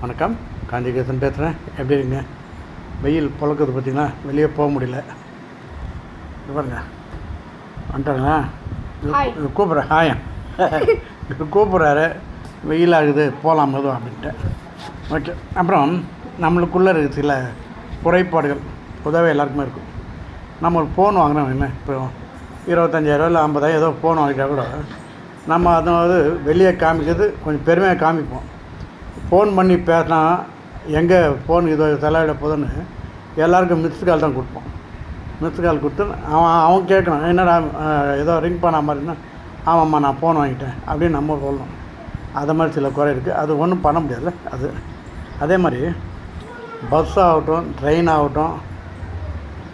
வணக்கம், காஞ்சிகேசன் பேசுகிறேன். எப்படி இருங்க? வெயில் பொழக்குது பார்த்திங்களா, வெளியே போக முடியல. இது பாருங்க வந்துட்டாங்களா, கூப்பிட்றேன். ஹாயம் கூப்பிட்றாரு, வெயில் ஆகுது போகலாம் போதும் அப்படின்ட்டு. ஓகே, அப்புறம் நம்மளுக்குள்ளே இருக்குது சில குறைபாடுகள் பொதுவாக எல்லாருக்குமே இருக்கும். நம்ம ஒரு ஃபோன் வாங்கினோம், என்ன இப்போ 25,000 இல்லை 50,000 ஏதோ ஃபோன் வாங்கிட்டா கூட நம்ம அதாவது வெளியே காமிக்கிறது கொஞ்சம் பெருமையாக காமிப்போம். ஃபோன் பண்ணி பேசினா எங்கே ஃபோன் இது செலவிட போதுன்னு எல்லாருக்கும் மிஸ்டு கால் தான் கொடுப்போம். மிஸ்டு கால் கொடுத்து அவன் கேட்கணும், என்னடா ஏதோ ரிங் பண்ண மாதிரின்னா ஆமாம்மா நான் ஃபோன் வாங்கிட்டேன் அப்படின்னு நம்ம சொல்லணும். அது மாதிரி சில குறை இருக்குது, அது ஒன்றும் பண்ண முடியாதுல்ல. அது அதே மாதிரி பஸ் ஆகட்டும், ட்ரெயின் ஆகட்டும்,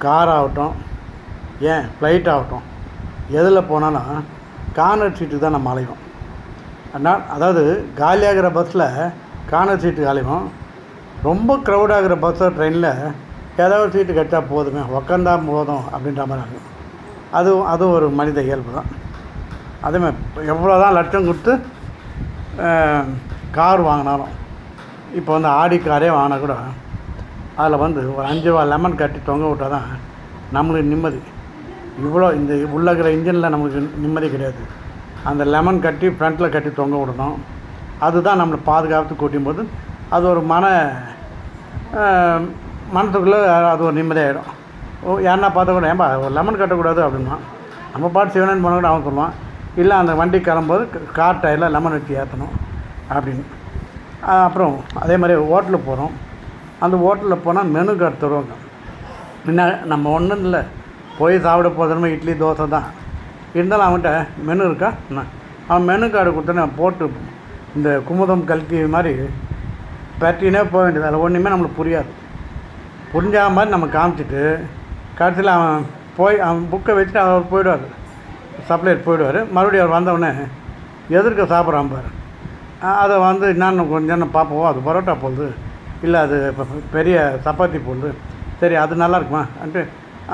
கார் ஆகட்டும், ஏன் ஃப்ளைட் ஆகட்டும், எதில் போனாலும் கார்னர் சீட்டுக்கு தான் நம்ம அலைவோம். அதனால் அதாவது காலியாகிற பஸ்ஸில் கார்னர் சீட்டு அலைவோம். ரொம்ப க்ரௌடாகிற பஸ்ஸோ ட்ரெயினில் ஏதாவது சீட்டு கட்டா போதுமே, உக்காந்தா போதும் அப்படின்ற மாதிரி ஆகும். அதுவும் ஒரு மனித இயல்பு தான். அதேமாதிரி எவ்வளோ தான் லட்சம் கொடுத்து கார் வாங்கினாலும், இப்போ வந்து ஆடி காரே வாங்கினா கூட அதில் வந்து ஒரு 5 ரூபா லெமன் கட்டி தொங்க விட்டால் தான் நம்மளுக்கு நிம்மதி. இவ்வளோ இந்த உள்ளகிற இன்ஜினில் நமக்கு நிம்மதி கிடையாது. அந்த லெமன் கட்டி ஃப்ரண்ட்டில் கட்டி தொங்க விடணும். அதுதான் நம்மளை பாதுகாத்து கூட்டும் போது அது ஒரு மனத்துக்குள்ளே அது ஒரு நிம்மதியாகிடும். யாருன்னா பார்த்தா கூட ஏன்பா ஒரு லெமன் கட்டக்கூடாது அப்படின்னா நம்ம பாட்டு சிவனன் போன கூட அவன் சொல்லுவான், இல்லை அந்த வண்டி கிளம்போது கார் டயரில் லெமன் வச்சு ஏற்றணும் அப்படின்னு. அப்புறம் அதே மாதிரி ஹோட்டலுக்கு போகிறோம். அந்த ஹோட்டலில் போனால் மெனு கார்டு தருவாங்க. என்ன நம்ம ஒன்றும் இல்லை, போய் சாப்பிட போதுமே இட்லி தோசை தான் இருந்தாலும் அவன்கிட்ட மெனு இருக்கா என்ன, அவன் மெனு கார்டு கொடுத்தோன்னே போட்டு இந்த குமுதம் கல்கி மாதிரி பற்றினே போக வேண்டியது. அதில் ஒன்றுமே நம்மளுக்கு புரியாது. புரிஞ்சா மாதிரி நம்ம காமிச்சிட்டு கடைசியில் அவன் புக்கை வச்சுட்டு அவர் போயிடுவார், சப்ளையர் போயிடுவார். மறுபடியும் அவர் வந்தவுடனே எதிர்க்க சாப்பிட்றான் பாரு, அதை வந்து என்னன்னு கொஞ்சம் நேரம் பார்ப்போம், அது பரோட்டா போடுது, இல்லை அது இப்போ பெரிய சப்பாத்தி போடுது, சரி அது நல்லா இருக்குமா அப்படின்ட்டு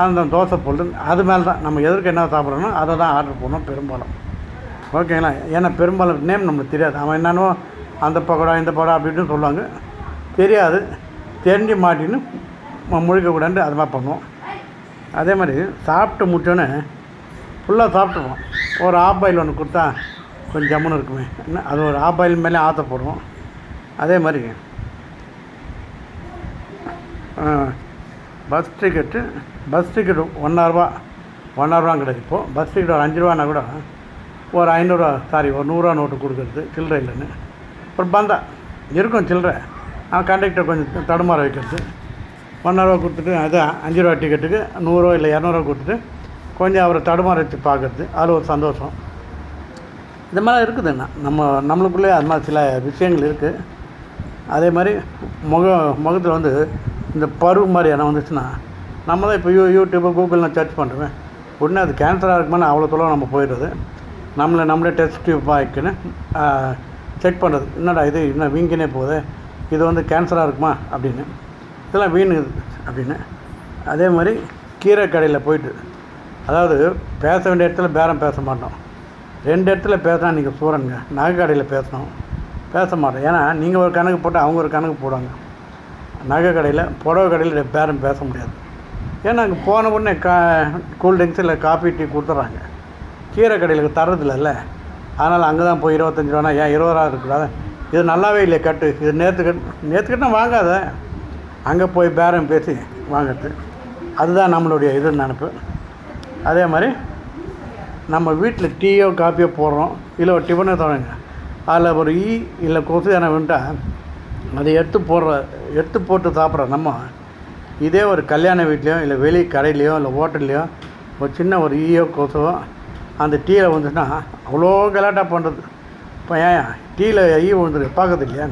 அந்த தோசை போடுது. அது மேலே தான் நம்ம எதிர்க்க என்ன சாப்பிட்றோனோ அதை தான் ஆர்டர் பண்ணோம் பெரும்பாலும். ஓகேங்களா? ஏன்னா பெரும்பாலும் நேம் நம்மளுக்கு தெரியாது. அவன் என்னன்னோ அந்த பக்கோடா இந்த பக்கோடா அப்படின்னு சொல்லுவாங்க, தெரியாது. தெரிஞ்சு மாட்டின்னு முழிக்கக்கூடாது, அது மாதிரி பண்ணுவோம். அதே மாதிரி சாப்பிட்டு முடிச்சோன்னே ஃபுல்லாக சாப்பிட்டுருவோம். ஒரு ஆஃப் பாயில் ஒன்று கொடுத்தா கொஞ்சம் ஜம்முன்னு இருக்குமே, என்ன அது ஒரு ஆஃப் பாயில் மேலே ஆற்றப்படுவோம். அதே மாதிரி பஸ் டிக்கெட்டு 1.5 கிடையாது. இப்போது பஸ் டிக்கெட் ஒரு 5 ரூபான்னா கூட ஒரு 500 ஒரு 100 ரூபா நோட்டு கொடுக்குறது சில்லறை இல்லைன்னு ஒரு பந்தா இருக்கும் சில்லறை. அவன் கண்டக்டர் கொஞ்சம் தடுமாற வைக்கிறது, 1.5 ரூபா கொடுத்துட்டு அது 5 ரூபா டிக்கெட்டுக்கு 100 இல்லை 200 கொடுத்துட்டு கொஞ்சம் அவரை தடுமாற வச்சு பார்க்குறது, அது ஒரு சந்தோஷம். இந்த மாதிரி இருக்குதுண்ணா நம்மளுக்குள்ளே அது மாதிரி சில விஷயங்கள் இருக்குது. அதே மாதிரி முகத்தில் வந்து இந்த பரு மாதிரி என்ன வந்துச்சுன்னா நம்ம தான் இப்போ யூடியூப்பு கூகுள்லாம் சர்ச் பண்ணுறேன், உடனே அது கேன்சராக இருக்குமான்னு அவ்வளோ தொலைவு நம்ம போயிடுறது. நம்மளே டெஸ்ட் டியூப் ஆகிக்குன்னு செக் பண்ணுறது, என்னடா இது இன்னும் வீங்கினே போகுது, இது வந்து கேன்சராக இருக்குமா அப்படின்னு, இதெல்லாம் வீணுது அப்படின்னு. அதே மாதிரி கீரை கடையில் போயிட்டு, அதாவது பேச வேண்டிய இடத்துல பேரம் பேச மாட்டோம். 2 இடத்துல பேசினா நீங்கள் சூரனுங்க. நகை கடையில் பேசணும், பேச மாட்டோம். ஏன்னா நீங்கள் ஒரு கணக்கு போட்டு அவங்க ஒரு கணக்கு போடுவாங்க. நகை கடையில் புடவை கடையில் பேரம் பேச முடியாது. ஏன்னா அங்கே போன உடனே கூல்ட்ரிங்க்ஸ் இல்லை காஃபி டீ கொடுத்துட்றாங்க. கீரை கடையில் தர்றதில்ல, அதனால் அங்கே தான் போய் 25 ரூபானா ஏன் 20 ரூபா இருக்கக்கூடாது, இது நல்லாவே இல்லை கட்டு, இது நேற்று கட்டினா வாங்காத, அங்கே போய் பேரம் பேசி வாங்கிறது. அதுதான் நம்மளுடைய நினைப்பு. அதே மாதிரி நம்ம வீட்டில் டீயோ காஃபியோ போடுறோம், இல்லை ஒரு டிஃபனோ தராங்க, அதில் ஒரு இல்லை கொசு என வேண்டால் அதை எடுத்து போட்டு சாப்பிட்ற நம்ம இதே ஒரு கல்யாண வீட்லேயோ இல்லை வெளி கடையிலையோ இல்லை ஹோட்டல்லையோ ஒரு சின்ன ஒரு கொசுவோ அந்த டீயில் வந்துச்சுன்னா அவ்வளோ கலாட்டா பண்ணுறது. இப்போ ஏன் டீயில் விழுந்துருக்கு பார்க்கறது இல்லையா?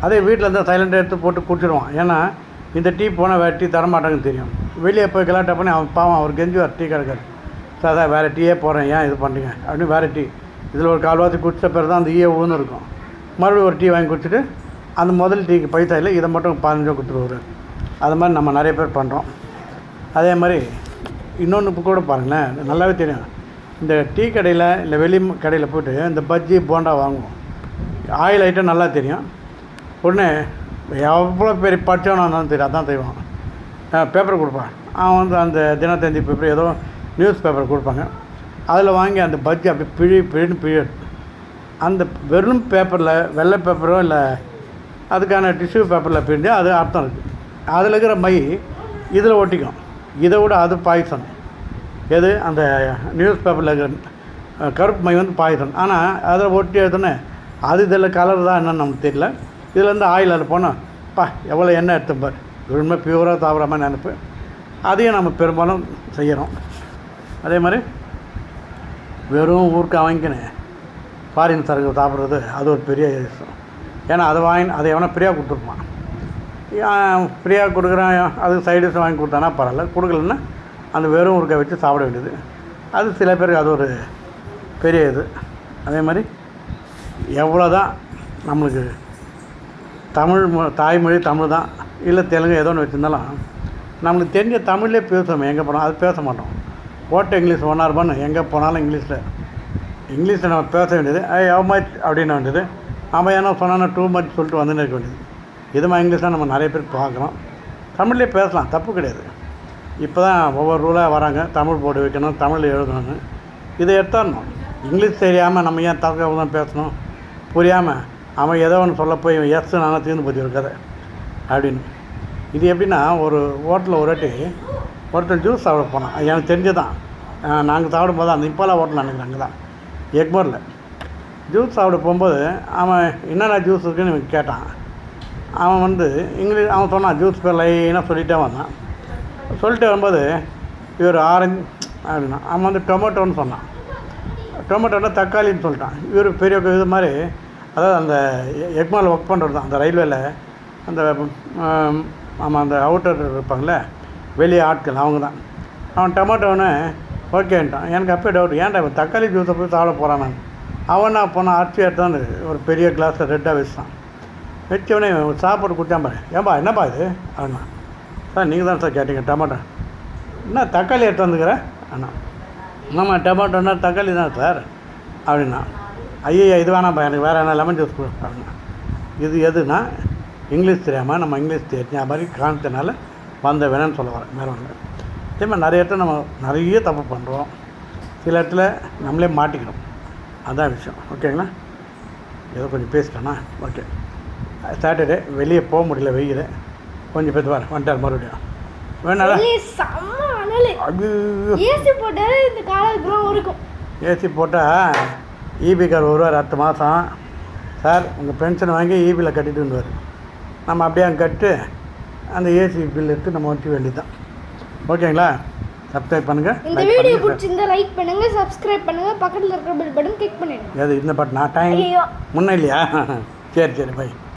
அதே வீட்டில் இருந்தால் சைலண்டாக எடுத்து போட்டு குடிச்சிடுவான். ஏன்னா இந்த டீ போனால் வேறு டீ தரமாட்டாங்கன்னு தெரியும். வெளியே போய் கலாட்டா பண்ணி அவன் பாவம் அவர் கெஞ்சுவார், டீ கிடைக்காது சார், அதான் வேறு டீயே போடுறேன், ஏன் இது பண்ணுறீங்க அப்படின்னு வேறு டீ இதில் ஒரு கால்வாசி குடித்த பிறகு தான் அந்த விழுந்துருக்கும். மறுபடியும் ஒரு டீ வாங்கி குடிச்சிட்டு அந்த முதல் டீக்கு பைசா இல்லை, இதை மட்டும் 15 ரூபா கொடுத்துருவாரு. அது மாதிரி நம்ம நிறைய பேர் பண்ணுறோம். அதே மாதிரி இன்னொன்று இப்போ கூட பாருங்களேன், நல்லாவே தெரியும். இந்த டீ கடையில் இல்லை வெளி கடையில் போய்ட்டு இந்த பஜ்ஜி போண்டா வாங்குவோம். ஆயில் ஐட்டம் நல்லா தெரியும். உடனே எவ்வளோ பெரிய படித்தவனாக இருந்தாலும் தெரியும் அதான் செய்வான். பேப்பர் கொடுப்பான். அவன் வந்து அந்த தினத்தந்தி பேப்பர் ஏதோ நியூஸ் பேப்பர் கொடுப்பாங்க. அதில் வாங்கி அந்த பஜ்ஜி அப்படி பிழின்னு பிழியும். அந்த வெறும் பேப்பரில் வெள்ளை பேப்பரோ இல்லை அதுக்கான டிஷ்யூ பேப்பரில் பிழிஞ்சு அது அர்த்தம் இருக்குது. அதில் இருக்கிற மை இதில் ஒட்டிக்கும். இதை விட அது பாய்சன். எது அந்த நியூஸ் பேப்பரில் இருக்கிற கருப்பு மை வந்து பாய்சன். ஆனால் அதில் ஒட்டி எடுத்தோன்னே அது இதில் கலர் தான் என்னன்னு நமக்கு தெரியல. இதுலேருந்து ஆயில் அதில் போனால் எவ்வளோ எண்ணெய் எடுத்துப்பார். உண்மை பியூராக சாப்பிட்ற நினைப்பு. அதையும் நம்ம பெரும்பாலும் செய்கிறோம். அதே மாதிரி வெறும் ஊருக்கு வாங்கிக்கினேன் ஃபாரின் சரக்கு சாப்பிட்றது அது ஒரு பெரிய விஷயம். ஏன்னா அதை எவனா ஃப்ரீயாக கொடுத்துருப்பான். ஃப்ரீயாக கொடுக்குறான், அதுக்கு சைடிஷ் வாங்கி கொடுத்தானா பரவாயில்ல. கொடுக்கலன்னா அந்த வெறும் ஊருக்கை வச்சு சாப்பிட வேண்டியது. அது சில பேருக்கு அது ஒரு பெரிய இது. அதே மாதிரி எவ்வளோ தான் நம்மளுக்கு தாய்மொழி தமிழ் தான் இல்லை தெலுங்கு ஏதோ ஒன்று வச்சுருந்தாலும் நம்மளுக்கு தெரிஞ்ச தமிழ்லேயே பேசுவோம். எங்கே போனோம் அது பேச மாட்டோம். ஓட்ட இங்கிலீஷ் ஒன்னார்பான்னு எங்கே போனாலும் இங்கிலீஷில் நம்ம பேச வேண்டியது. ஹவ் மச் அப்படின்ன வேண்டியது. நம்ம ஏன்னா சொன்னா டூ மச் சொல்லிட்டு வந்துன்னு இருக்க வேண்டியது. இது மாதிரி இங்கிலீஷ் தான் நம்ம நிறைய பேர் பார்க்குறோம். தமிழ்லேயே பேசலாம், தப்பு கிடையாது. இப்போ தான் ஒவ்வொரு ரூலாக வராங்க. தமிழ் போர்டு வைக்கணும், தமிழ் எழுதணும்னு. இதை எடுத்தாடணும். இங்கிலீஷ் தெரியாமல் நம்ம ஏன் தற்காப்பு தான் பேசணும், புரியாமல் அவன் ஏதோ ஒன்று சொல்ல போய் எஸ் நானும் தீர்ந்து போச்சு ஒரு கதை அப்படின்னு. இது எப்படின்னா ஒரு ஹோட்டலில் ஒரு வாட்டி ஒருத்தன் ஜூஸ் சாப்பிட போனான். எனக்கு தெரிஞ்சு தான் நாங்கள் சாப்பிடும் போது அந்த இப்போலாம் ஹோட்டல் நினைக்கிறாங்க தான் எக்மோரில் ஜூஸ் சாப்பிட போகும்போது அவன் என்னென்ன ஜூஸ் இருக்குன்னு எனக்கு கேட்டான். அவன் வந்து இங்கிலீஷ் அவன் சொன்னான் ஜூஸ் பேர் லைனாக சொல்லிகிட்டே வந்தான். சொல்லிட்டு வரும்போது இவர் ஆரஞ்சு அப்படின்னா அவன் வந்து டொமேட்டோன்னு சொன்னான். டொமேட்டோன்னா தக்காளின்னு சொல்லிட்டான். இவர் பெரிய இது மாதிரி அதாவது அந்த எக்மால் ஒர்க் பண்ணுறது தான் அந்த ரயில்வேல அந்த ஆமாம் அந்த அவுட்டர் இருப்பாங்களே வெளியே ஆட்கள் அவங்க தான். அவன் டொமேட்டோன்னு ஓகேன்ட்டான். எனக்கு அப்போ டவுட் ஏன்டா இப்போ தக்காளி ஜூஸை போய் சாப்பிட போகிறான். நான் அவன் நான் போனான் அரிசி எடுத்தான்னு ஒரு பெரிய கிளாஸில் ரெட்டாக வச்சுட்டான். வச்சவனே சாப்பாடு கொடுத்தான் பாரு. ஏன்பா என்னப்பா இது அப்படின்னா. சார் நீங்கள் தான் சார் கேட்டீங்க டொமேட்டோ என்ன தக்காளி எடுத்து வந்துக்கிறேன் அண்ணா. ஆமாம் டொமேட்டோன்னா தக்காளி தான் சார் அப்படின்னா. ஐயா இது வேணாம்ப்பா எனக்கு வேறு என்ன லெமன் ஜூஸ் கொடு அப்படின்னா. இது எதுனா இங்கிலீஷ் தெரியாமல் நம்ம இங்கிலீஷ் தெரிஞ்ச மாதிரி காரணத்தினால வந்த வேணும்னு சொல்ல வரேன். வேறு ஒன்று அதே மாதிரி நிறைய இடத்துல நம்ம நிறைய தப்பு பண்ணுறோம். சில இடத்துல நம்மளே மாட்டிக்கணும். அதான் விஷயம். ஓகேங்களா? ஏதோ கொஞ்சம் பேசிட்டேண்ணா. ஓகே. சாட்டர்டே வெளியே போக முடியல, வெயில் கொஞ்சம் பேர் வர வந்துட்டார் மறுபடியும் வேணாலும் ஏசி போட்டால் ஈபி கார் வருவார் அடுத்த மாதம். சார் உங்கள் பென்ஷன் வாங்கி ஈபியில் கட்டிட்டு வந்துவார். நம்ம அப்படியே அங்கே கட்டு அந்த ஏசி பில் எடுத்து நம்ம வச்சுக்க வேண்டியது தான். ஓகேங்களா? சப்ஸ்கிரைப் பண்ணுங்கள். இந்த வீடியோ பிடிச்சிருந்தா லைக் பண்ணுங்கள், சப்ஸ்கிரைப் பண்ணுங்கள், பக்கத்தில் இருக்கிற பெல் பட்டன் கிளிக் பண்ணிடுங்க. எது இந்த பட்டனா டைம் முன்னே இல்லையா? சரி பை.